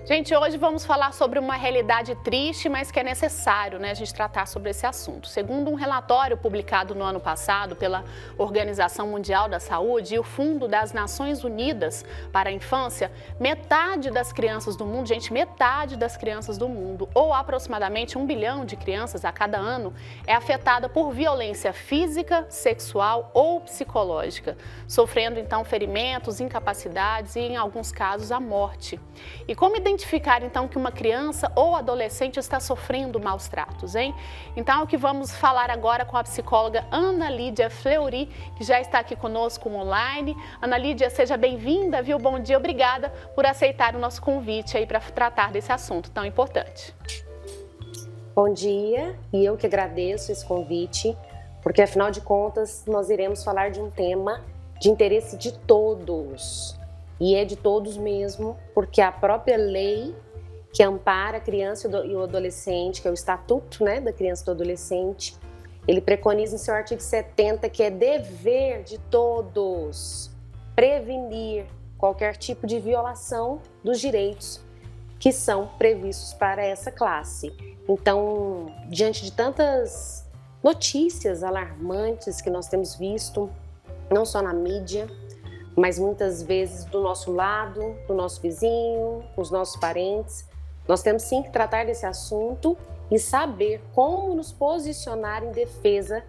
Gente, hoje vamos falar sobre uma realidade triste, mas que é necessário, a gente tratar sobre esse assunto. Segundo um relatório publicado no ano passado pela Organização Mundial da Saúde e o Fundo das Nações Unidas para a Infância, metade das crianças do mundo, metade das crianças do mundo, ou aproximadamente 1 bilhão de crianças a cada ano, é afetada por violência física, sexual ou psicológica, sofrendo então ferimentos, incapacidades e, em alguns casos, a morte. E como identificar, então, que uma criança ou adolescente está sofrendo maus tratos, hein? Então, é o que vamos falar agora com a psicóloga Ana Lídia Fleury, que já está aqui conosco online. Ana Lídia, seja bem-vinda, viu? Bom dia, obrigada por aceitar o nosso convite aí para tratar desse assunto tão importante. Bom dia, e eu que agradeço esse convite, porque afinal de contas nós iremos falar de um tema de interesse de todos. E é de todos mesmo, porque a própria lei que ampara a criança e o adolescente, que é o Estatuto, da Criança e do Adolescente, ele preconiza em seu artigo 70 que é dever de todos prevenir qualquer tipo de violação dos direitos que são previstos para essa classe. Então, diante de tantas notícias alarmantes que nós temos visto, não só na mídia, mas muitas vezes do nosso lado, do nosso vizinho, os nossos parentes. Nós temos sim que tratar desse assunto e saber como nos posicionar em defesa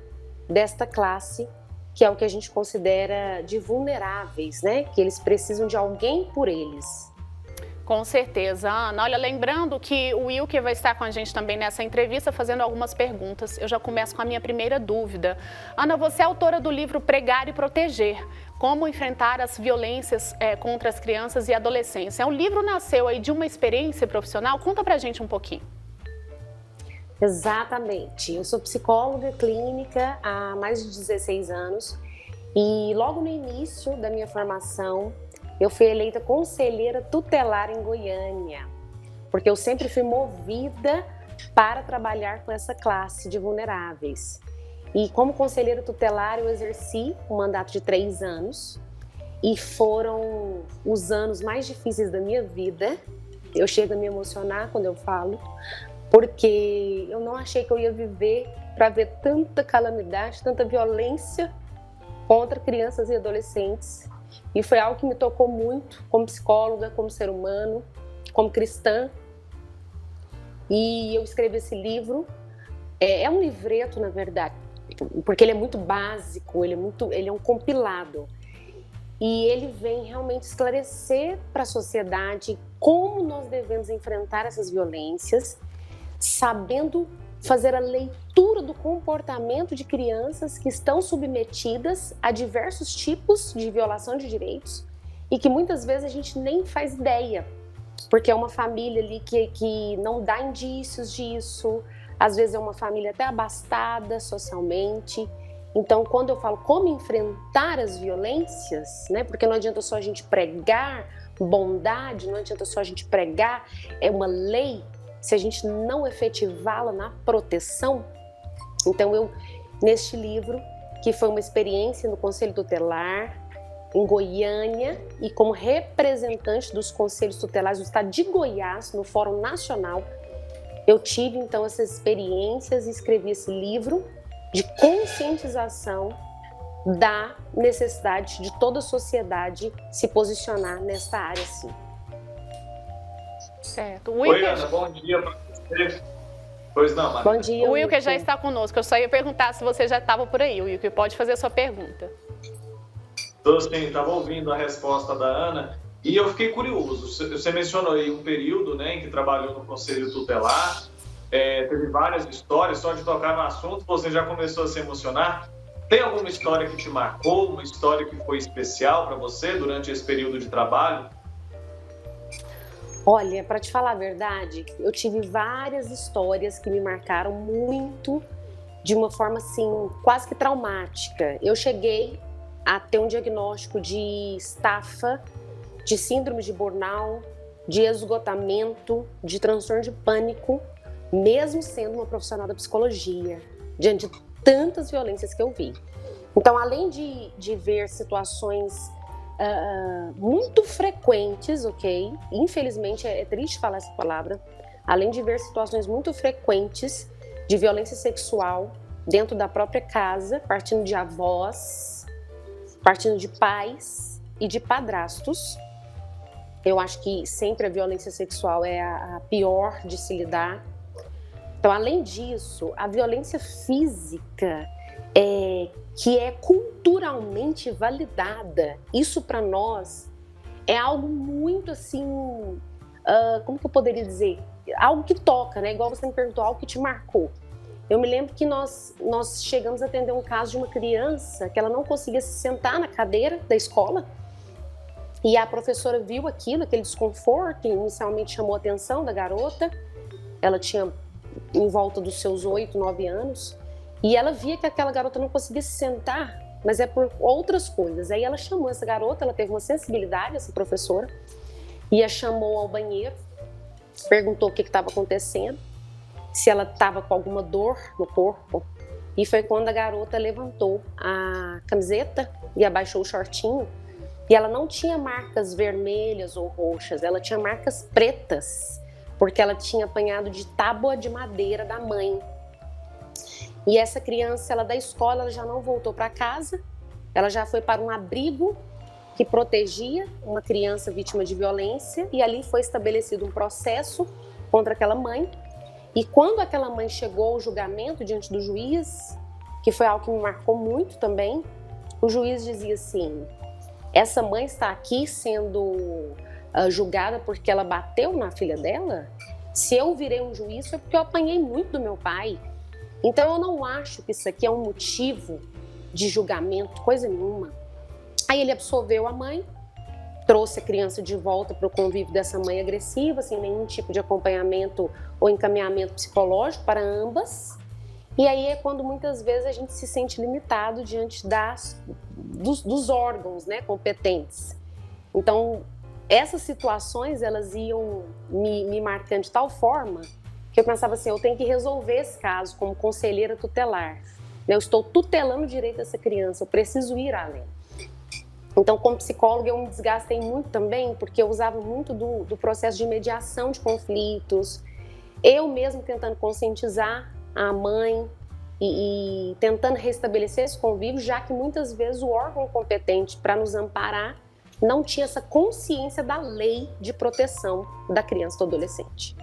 desta classe, que é o que a gente considera de vulneráveis, que eles precisam de alguém por eles. Com certeza, Ana. Olha, lembrando que o Wilker vai estar com a gente também nessa entrevista, fazendo algumas perguntas. Eu já começo com a minha primeira dúvida. Ana, você é autora do livro Pregar e Proteger, como enfrentar as violências contra as crianças e adolescentes. O livro nasceu aí de uma experiência profissional? Conta pra gente um pouquinho. Exatamente. Eu sou psicóloga clínica há mais de 16 anos e logo no início da minha formação, eu fui eleita conselheira tutelar em Goiânia, porque eu sempre fui movida para trabalhar com essa classe de vulneráveis. E como conselheira tutelar, eu exerci um mandato de 3 anos e foram os anos mais difíceis da minha vida. Eu chego a me emocionar quando eu falo, porque eu não achei que eu ia viver para ver tanta calamidade, tanta violência contra crianças e adolescentes. E foi algo que me tocou muito, como psicóloga, como ser humano, como cristã. E eu escrevi esse livro. É um livreto, na verdade, porque ele é muito básico, ele é um compilado. E ele vem realmente esclarecer para a sociedade como nós devemos enfrentar essas violências, sabendo fazer a leitura do comportamento de crianças que estão submetidas a diversos tipos de violação de direitos e que muitas vezes a gente nem faz ideia, porque é uma família ali que não dá indícios disso, às vezes é uma família até abastada socialmente. Então, quando eu falo como enfrentar as violências, porque não adianta só a gente pregar bondade, não adianta só a gente pregar uma lei, se a gente não efetivá-la na proteção. Então eu, neste livro, que foi uma experiência no Conselho Tutelar, em Goiânia, e como representante dos Conselhos Tutelares do Estado de Goiás, no Fórum Nacional, eu tive então essas experiências e escrevi esse livro de conscientização da necessidade de toda a sociedade se posicionar nesta área, sim. Certo. Oi, Ana, bom dia para você. Pois não, Marina. Bom dia, o Wilker já está conosco. Eu só ia perguntar se você já estava por aí. Wilker, pode fazer a sua pergunta. Estou sim, estava ouvindo a resposta da Ana e eu fiquei curioso. Você mencionou aí um período em que trabalhou no Conselho Tutelar, teve várias histórias, só de tocar no assunto você já começou a se emocionar. Tem alguma história que te marcou, uma história que foi especial para você durante esse período de trabalho? Olha, para te falar a verdade, eu tive várias histórias que me marcaram muito, de uma forma assim, quase que traumática. Eu cheguei a ter um diagnóstico de estafa, de síndrome de burnout, de esgotamento, de transtorno de pânico, mesmo sendo uma profissional da psicologia, diante de tantas violências que eu vi. Então, além de ver situações muito frequentes, ok? Infelizmente, é triste falar essa palavra, além de ver situações muito frequentes de violência sexual dentro da própria casa, partindo de avós, partindo de pais e de padrastos. Eu acho que sempre a violência sexual é a pior de se lidar. Então, além disso, a violência física, que é culturalmente validada, isso para nós é algo muito assim, como que eu poderia dizer? Algo que toca, né? Igual você me perguntou, algo que te marcou. Eu me lembro que nós chegamos a atender um caso de uma criança que ela não conseguia se sentar na cadeira da escola e a professora viu aquilo, aquele desconforto, e inicialmente chamou a atenção da garota. Ela tinha em volta dos seus 8, 9 anos e ela via que aquela garota não conseguia se sentar, mas é por outras coisas. Aí ela chamou essa garota, ela teve uma sensibilidade, essa professora, e a chamou ao banheiro, perguntou o que estava acontecendo, se ela estava com alguma dor no corpo, e foi quando a garota levantou a camiseta e abaixou o shortinho, e ela não tinha marcas vermelhas ou roxas, ela tinha marcas pretas, porque ela tinha apanhado de tábua de madeira da mãe. E essa criança, ela da escola, ela já não voltou para casa, ela já foi para um abrigo que protegia uma criança vítima de violência, e ali foi estabelecido um processo contra aquela mãe. E quando aquela mãe chegou ao julgamento diante do juiz, que foi algo que me marcou muito também, o juiz dizia assim: essa mãe está aqui sendo julgada porque ela bateu na filha dela? Se eu virei um juiz foi porque eu apanhei muito do meu pai. Então eu não acho que isso aqui é um motivo de julgamento, coisa nenhuma. Aí ele absolveu a mãe, trouxe a criança de volta para o convívio dessa mãe agressiva, sem nenhum tipo de acompanhamento ou encaminhamento psicológico para ambas. E aí é quando muitas vezes a gente se sente limitado diante dos órgãos, né, competentes. Então, essas situações, elas iam me marcando de tal forma que eu pensava assim, eu tenho que resolver esse caso como conselheira tutelar. Eu estou tutelando o direito dessa criança, eu preciso ir além. Então, como psicóloga, eu me desgastei muito também, porque eu usava muito do processo de mediação de conflitos, eu mesmo tentando conscientizar a mãe e tentando restabelecer esse convívio, já que muitas vezes o órgão competente para nos amparar não tinha essa consciência da lei de proteção da criança e do adolescente.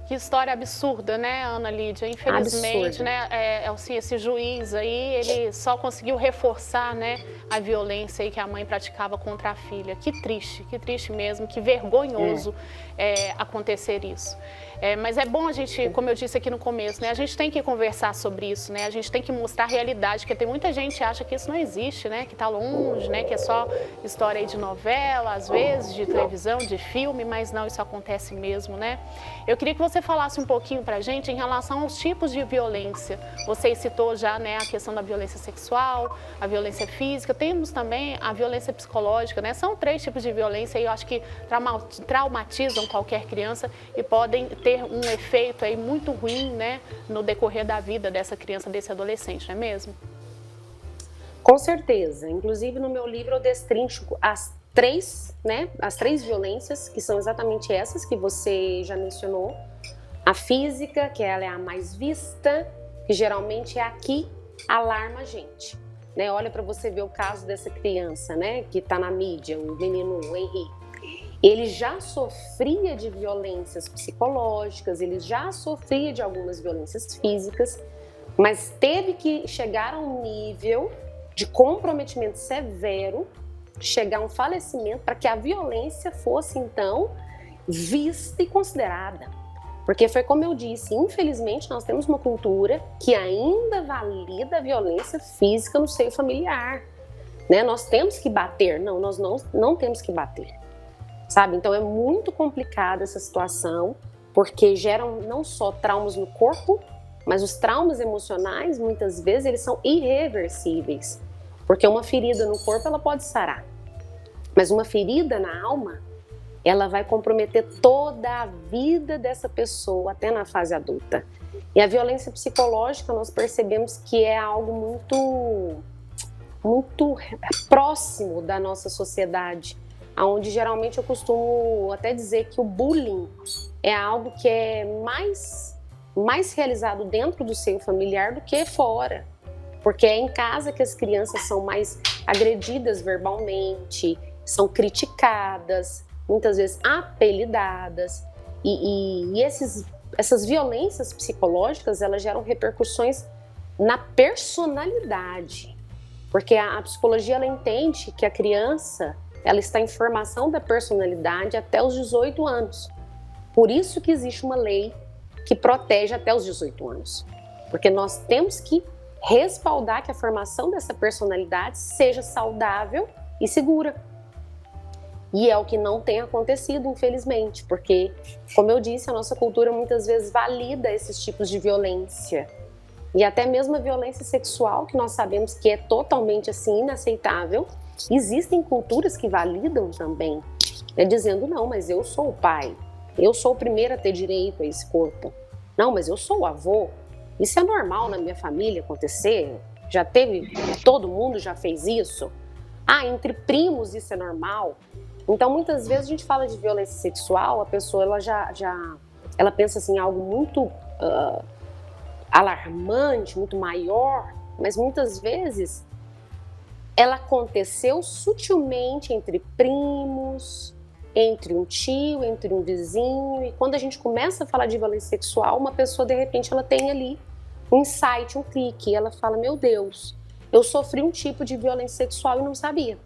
Que história absurda, né, Ana Lídia? Infelizmente, absurda, né, assim, esse juiz aí, ele só conseguiu reforçar, né, a violência aí que a mãe praticava contra a filha. Que triste mesmo, que vergonhoso acontecer isso. Mas é bom a gente, como eu disse aqui no começo, né, a gente tem que conversar sobre isso, né, a gente tem que mostrar a realidade, porque tem muita gente que acha que isso não existe, né, que está longe, né, que é só história aí de novela, às vezes, de televisão, de filme, mas não, isso acontece mesmo, né. Eu queria que você falasse um pouquinho para a gente em relação aos tipos de violência. Você citou já, né, a questão da violência sexual, a violência física, temos também a violência psicológica, né? São 3 tipos de violência e eu acho que traumatizam qualquer criança e podem ter um efeito aí muito ruim, né, no decorrer da vida dessa criança, desse adolescente, não é mesmo? Com certeza. Inclusive, no meu livro eu destrincho as 3 violências, que são exatamente essas que você já mencionou. A física, que ela é a mais vista, que geralmente é a que alarma a gente, né? Olha para você ver o caso dessa criança, né, que está na mídia, o menino Henrique. Ele já sofria de violências psicológicas, ele já sofria de algumas violências físicas, mas teve que chegar a um nível de comprometimento severo, chegar a um falecimento para que a violência fosse, então, vista e considerada. Porque foi como eu disse, infelizmente nós temos uma cultura que ainda valida a violência física no seio familiar, né? Nós temos que bater, nós não temos que bater, sabe? Então é muito complicada essa situação, porque geram não só traumas no corpo, mas os traumas emocionais, muitas vezes, eles são irreversíveis. Porque uma ferida no corpo, ela pode sarar, mas uma ferida na alma, ela vai comprometer toda a vida dessa pessoa até na fase adulta. muito próximo da nossa sociedade, onde geralmente eu costumo até dizer que o bullying é algo que é mais realizado dentro do seio familiar do que fora. Porque é em casa que as crianças são mais agredidas verbalmente, são criticadas, muitas vezes apelidadas. E essas violências psicológicas, elas geram repercussões na personalidade. Porque a psicologia, ela entende que a criança, ela está em formação da personalidade até os 18 anos. Por isso que existe uma lei que protege até os 18 anos. Porque nós temos que respaldar que a formação dessa personalidade seja saudável e segura. E é o que não tem acontecido, infelizmente, porque, como eu disse, a nossa cultura muitas vezes valida esses tipos de violência. E até mesmo a violência sexual, que nós sabemos que é totalmente assim inaceitável, existem culturas que validam também, dizendo, não, mas eu sou o pai, eu sou o primeiro a ter direito a esse corpo. Não, mas eu sou o avô. Isso é normal na minha família acontecer? Já teve, todo mundo já fez isso? Ah, entre primos isso é normal? Então, muitas vezes a gente fala de violência sexual, a pessoa ela pensa assim, algo muito alarmante, muito maior, mas muitas vezes ela aconteceu sutilmente entre primos, entre um tio, entre um vizinho, e quando a gente começa a falar de violência sexual, uma pessoa, de repente, ela tem ali um insight, um clique, e ela fala, meu Deus, eu sofri um tipo de violência sexual e não sabia.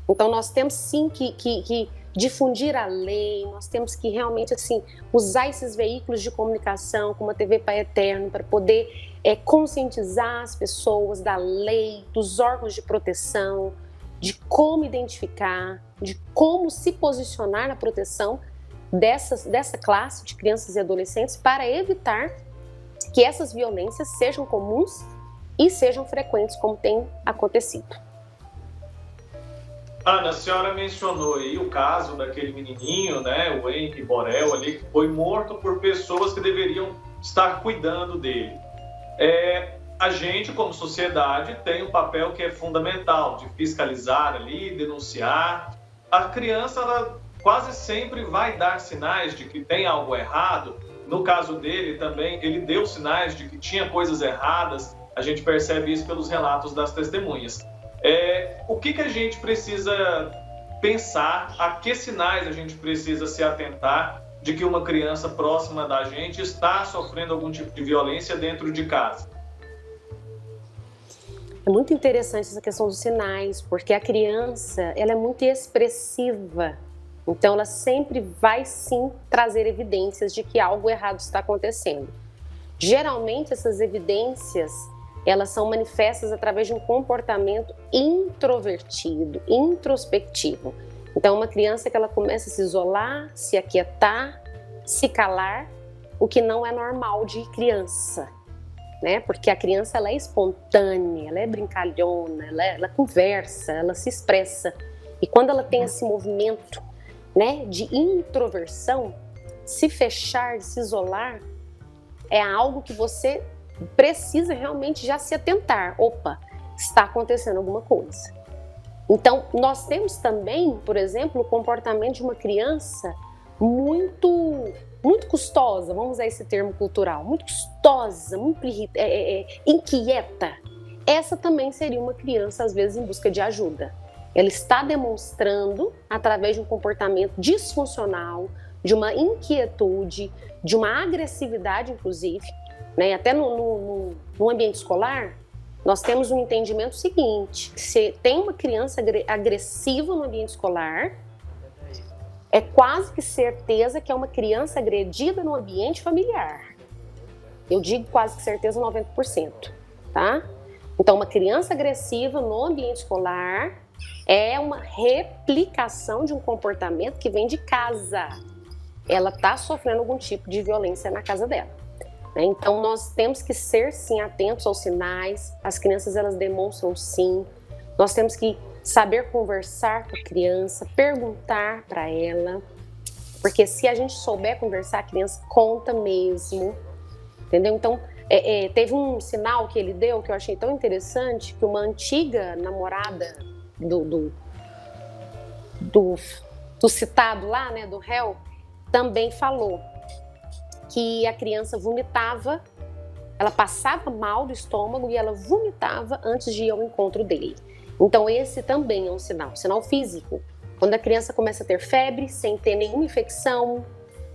Então, nós temos sim que difundir a lei, nós temos que realmente assim, usar esses veículos de comunicação, como a TV Pai Eterno, para poder conscientizar as pessoas da lei, dos órgãos de proteção, de como identificar, de como se posicionar na proteção dessa classe de crianças e adolescentes para evitar que essas violências sejam comuns e sejam frequentes, como tem acontecido. Ana, a senhora mencionou aí o caso daquele menininho, né, o Henry Borel ali, que foi morto por pessoas que deveriam estar cuidando dele. A gente, como sociedade, tem um papel que é fundamental, de fiscalizar ali, denunciar. A criança, ela quase sempre vai dar sinais de que tem algo errado. No caso dele também, ele deu sinais de que tinha coisas erradas. A gente percebe isso pelos relatos das testemunhas. O que a gente precisa pensar, a que sinais a gente precisa se atentar de que uma criança próxima da gente está sofrendo algum tipo de violência dentro de casa? É muito interessante essa questão dos sinais, porque a criança, ela é muito expressiva. Então, ela sempre vai, sim, trazer evidências de que algo errado está acontecendo. Geralmente, essas evidências, elas são manifestas através de um comportamento introvertido, introspectivo. Então, uma criança que ela começa a se isolar, se aquietar, se calar, o que não é normal de criança, né? Porque a criança, ela é espontânea, ela é brincalhona, ela conversa, ela se expressa. E quando ela tem esse movimento, né, de introversão, se fechar, se isolar, é algo que você precisa realmente já se atentar. Opa, está acontecendo alguma coisa. Então, nós temos também, por exemplo, o comportamento de uma criança muito custosa, vamos usar esse termo cultural, muito custosa, muito inquieta. Essa também seria uma criança, às vezes, em busca de ajuda. Ela está demonstrando, através de um comportamento disfuncional, de uma inquietude, de uma agressividade, inclusive, né? Até no ambiente escolar, nós temos um entendimento seguinte: se tem uma criança agressiva no ambiente escolar, é quase que certeza que é uma criança agredida no ambiente familiar. Eu digo quase que certeza 90%, tá? Então, uma criança agressiva no ambiente escolar é uma replicação de um comportamento que vem de casa. Ela está sofrendo algum tipo de violência na casa dela. Então, nós temos que ser, sim, atentos aos sinais. As crianças, elas demonstram sim. Nós temos que saber conversar com a criança, perguntar para ela. Porque se a gente souber conversar, a criança conta mesmo. Entendeu? Então, Teve um sinal que ele deu que eu achei tão interessante, que uma antiga namorada do citado lá, né, do réu, também falou que a criança vomitava, ela passava mal do estômago e ela vomitava antes de ir ao encontro dele. Então esse também é um sinal físico. Quando a criança começa a ter febre sem ter nenhuma infecção,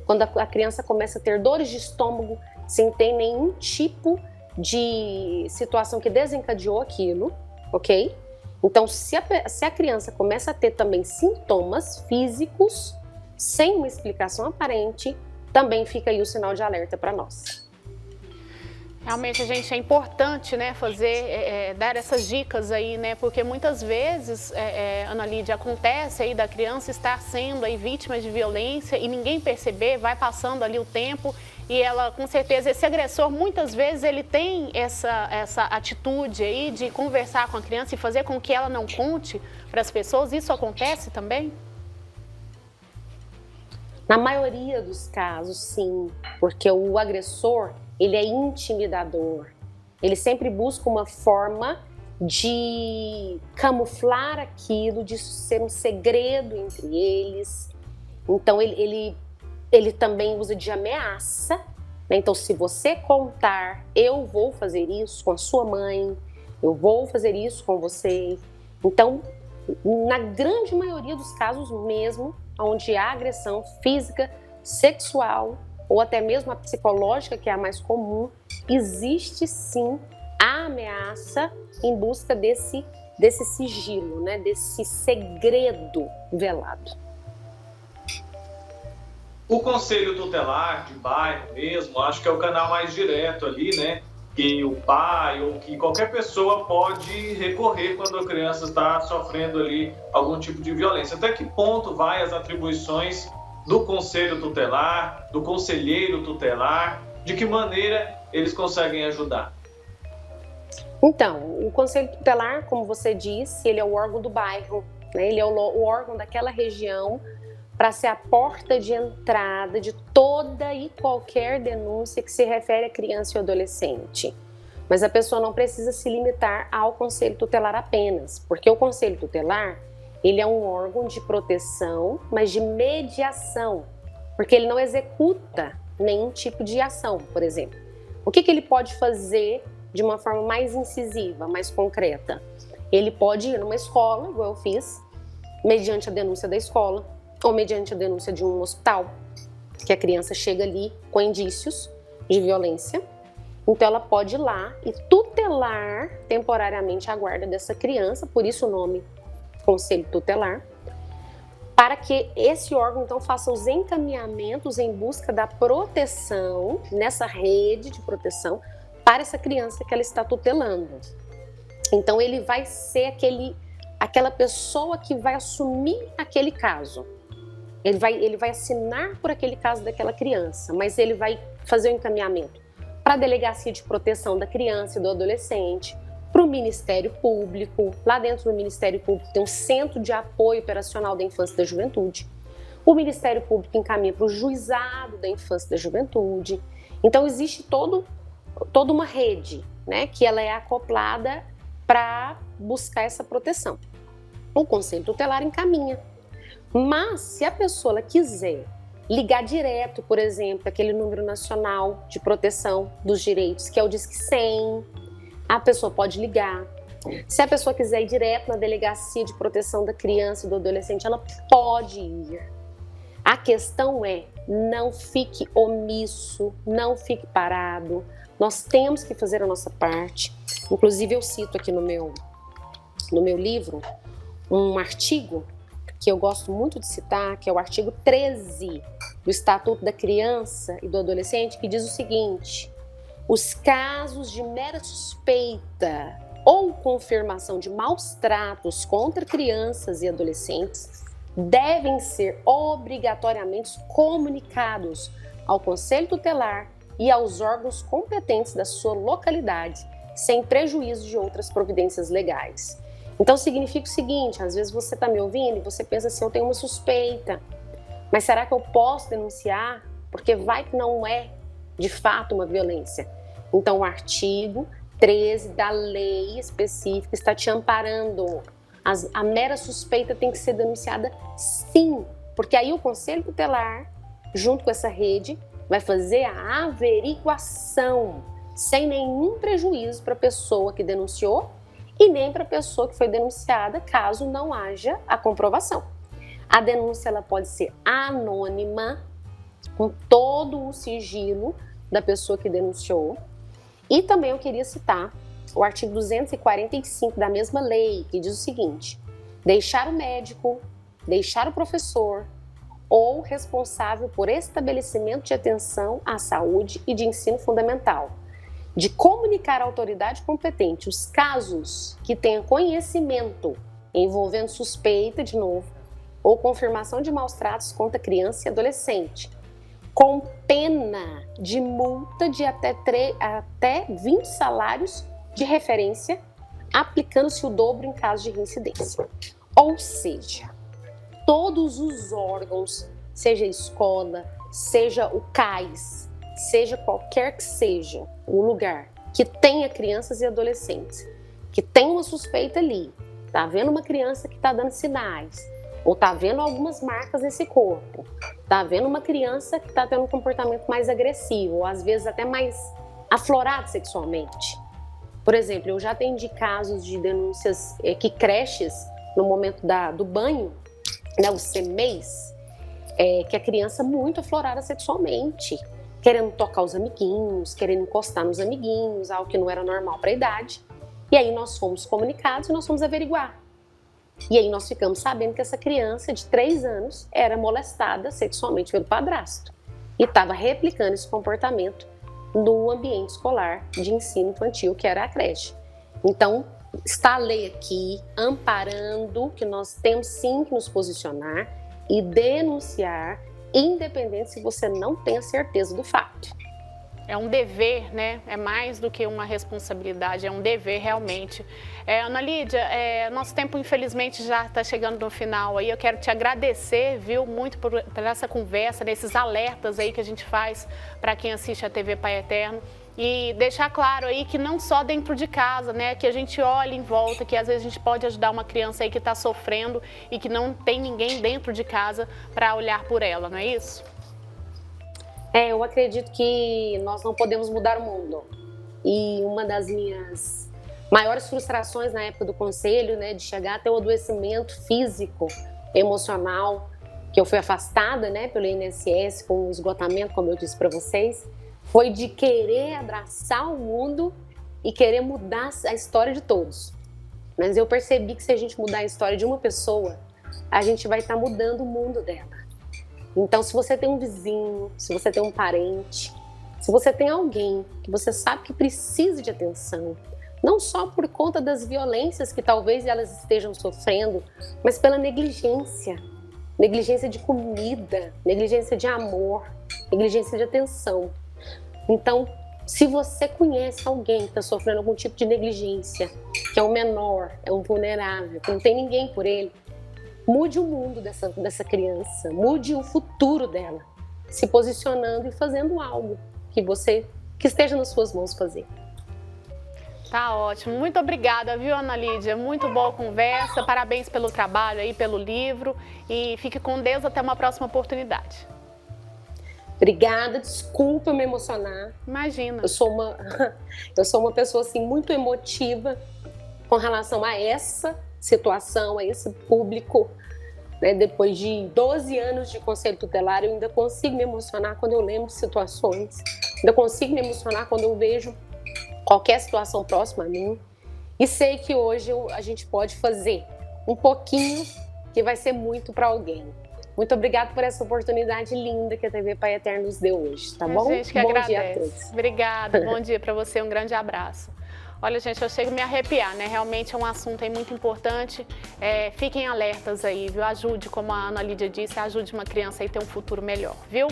quando a criança começa a ter dores de estômago sem ter nenhum tipo de situação que desencadeou aquilo, ok? Então, se a criança começa a ter também sintomas físicos, sem uma explicação aparente, também fica aí o sinal de alerta para nós. Realmente, gente, é importante, né, dar essas dicas aí, né, porque muitas vezes, Ana Lídia, acontece aí da criança estar sendo aí vítima de violência e ninguém perceber, vai passando ali o tempo e ela, com certeza, esse agressor, muitas vezes, ele tem essa atitude aí de conversar com a criança e fazer com que ela não conte para as pessoas. Isso acontece também? Na maioria dos casos, sim, porque o agressor, ele é intimidador. Ele sempre busca uma forma de camuflar aquilo, de ser um segredo entre eles. Então, ele também usa de ameaça, né? Então, se você contar, eu vou fazer isso com a sua mãe, eu vou fazer isso com você. Então, na grande maioria dos casos mesmo, onde há agressão física, sexual ou até mesmo a psicológica, que é a mais comum, existe sim a ameaça em busca desse sigilo, né? Desse segredo velado. O Conselho Tutelar de bairro mesmo, acho que é o canal mais direto ali, né? Que o pai ou que qualquer pessoa pode recorrer quando a criança está sofrendo ali algum tipo de violência. Até que ponto vai as atribuições do Conselho Tutelar, do Conselheiro Tutelar? De que maneira eles conseguem ajudar? Então, o Conselho Tutelar, como você disse, ele é o órgão do bairro, né? Ele é o órgão daquela região para ser a porta de entrada de toda e qualquer denúncia que se refere a criança e adolescente. Mas a pessoa não precisa se limitar ao Conselho Tutelar apenas, porque o Conselho Tutelar, ele é um órgão de proteção, mas de mediação, porque ele não executa nenhum tipo de ação, por exemplo. O que ele pode fazer de uma forma mais incisiva, mais concreta? Ele pode ir numa escola, igual eu fiz, mediante a denúncia da escola, ou mediante a denúncia de um hospital, que a criança chega ali com indícios de violência. Então ela pode ir lá e tutelar temporariamente a guarda dessa criança, por isso o nome Conselho Tutelar, para que esse órgão então faça os encaminhamentos em busca da proteção, nessa rede de proteção, para essa criança que ela está tutelando. Então ele vai ser aquela pessoa que vai assumir aquele caso. Ele vai assinar por aquele caso daquela criança, mas ele vai fazer o encaminhamento para a Delegacia de Proteção da Criança e do Adolescente, para o Ministério Público. Lá dentro do Ministério Público tem um Centro de Apoio Operacional da Infância e da Juventude. O Ministério Público encaminha para o Juizado da Infância e da Juventude. Então existe toda uma rede, né, que ela é acoplada para buscar essa proteção. O Conselho Tutelar encaminha. Mas se a pessoa quiser ligar direto, por exemplo, aquele número nacional de proteção dos direitos, que é o Disque 100, a pessoa pode ligar. Se a pessoa quiser ir direto na Delegacia de Proteção da Criança e do Adolescente, ela pode ir. A questão é, não fique omisso, não fique parado. Nós temos que fazer a nossa parte. Inclusive eu cito aqui no meu livro um artigo que eu gosto muito de citar, que é o artigo 13 do Estatuto da Criança e do Adolescente, que diz o seguinte: os casos de mera suspeita ou confirmação de maus tratos contra crianças e adolescentes devem ser obrigatoriamente comunicados ao Conselho Tutelar e aos órgãos competentes da sua localidade, sem prejuízo de outras providências legais. Então significa o seguinte: às vezes você está me ouvindo e você pensa assim, eu tenho uma suspeita, mas será que eu posso denunciar? Porque vai que não é de fato uma violência. Então, o artigo 13 da lei específica está te amparando. A mera suspeita tem que ser denunciada sim, porque aí o Conselho Tutelar, junto com essa rede, vai fazer a averiguação, sem nenhum prejuízo para a pessoa que denunciou e nem para a pessoa que foi denunciada, caso não haja a comprovação. A denúncia ela pode ser anônima, com todo o sigilo da pessoa que denunciou. E também eu queria citar o artigo 245 da mesma lei, que diz o seguinte: deixar o médico, deixar o professor ou responsável por estabelecimento de atenção à saúde e de ensino fundamental, de comunicar à autoridade competente os casos que tenham conhecimento envolvendo suspeita, de novo, ou confirmação de maus tratos contra criança e adolescente, com pena de multa de até 20 salários de referência, aplicando-se o dobro em caso de reincidência. Ou seja, todos os órgãos, seja a escola, seja o CAIS, seja qualquer que seja o lugar que tenha crianças e adolescentes, que tem uma suspeita ali, tá vendo uma criança que está dando sinais, ou tá vendo algumas marcas nesse corpo, tá vendo uma criança que está tendo um comportamento mais agressivo, ou às vezes até mais aflorado sexualmente. Por exemplo, eu já atendi casos de denúncias que creches, no momento do banho, né, os CMEs, que a criança muito aflorada sexualmente, querendo tocar os amiguinhos, querendo encostar nos amiguinhos, algo que não era normal para a idade. E aí nós fomos comunicados e nós fomos averiguar. E aí nós ficamos sabendo que essa criança de 3 anos era molestada sexualmente pelo padrasto e estava replicando esse comportamento no ambiente escolar de ensino infantil, que era a creche. Então, está a lei aqui amparando que nós temos sim que nos posicionar e denunciar, independente se você não tem a certeza do fato. É um dever, né? É mais do que uma responsabilidade, é um dever realmente. Ana Lídia, nosso tempo infelizmente já está chegando no final aí. Eu quero te agradecer, viu, muito por essa conversa, nesses alertas aí que a gente faz para quem assiste a TV Pai Eterno. E deixar claro aí que não só dentro de casa, né? Que a gente olhe em volta, que às vezes a gente pode ajudar uma criança aí que está sofrendo e que não tem ninguém dentro de casa para olhar por ela, não é isso? Eu acredito que nós não podemos mudar o mundo. E uma das minhas maiores frustrações na época do conselho, né, de chegar até o adoecimento físico, emocional, que eu fui afastada, né, pelo INSS com o esgotamento, como eu disse para vocês, foi de querer abraçar o mundo e querer mudar a história de todos. Mas eu percebi que se a gente mudar a história de uma pessoa, a gente vai estar mudando o mundo dela. Então, se você tem um vizinho, se você tem um parente, se você tem alguém que você sabe que precisa de atenção, não só por conta das violências que talvez elas estejam sofrendo, mas pela negligência de comida, negligência de amor, negligência de atenção. Então, se você conhece alguém que está sofrendo algum tipo de negligência, que é um menor, é um vulnerável, que não tem ninguém por ele, mude o mundo dessa criança, mude o futuro dela, se posicionando e fazendo algo que esteja nas suas mãos fazer. Tá ótimo. Muito obrigada, viu, Ana Lídia? Muito boa conversa. Parabéns pelo trabalho aí, pelo livro. E fique com Deus até uma próxima oportunidade. Obrigada, desculpa eu me emocionar. Imagina. Eu sou uma pessoa assim, muito emotiva com relação a essa situação, a esse público, né? Depois de 12 anos de conselho tutelar, eu ainda consigo me emocionar quando eu lembro de situações, ainda consigo me emocionar quando eu vejo qualquer situação próxima a mim, e sei que hoje a gente pode fazer um pouquinho que vai ser muito para alguém. Muito obrigada por essa oportunidade linda que a TV Pai Eterno nos deu hoje, tá bom? A gente que bom agradece. Dia a todos. Obrigada, bom dia para você, um grande abraço. Olha, gente, eu chego a me arrepiar, né? Realmente é um assunto aí muito importante. Fiquem alertas aí, viu? Ajude, como a Ana Lídia disse, ajude uma criança a ter um futuro melhor, viu?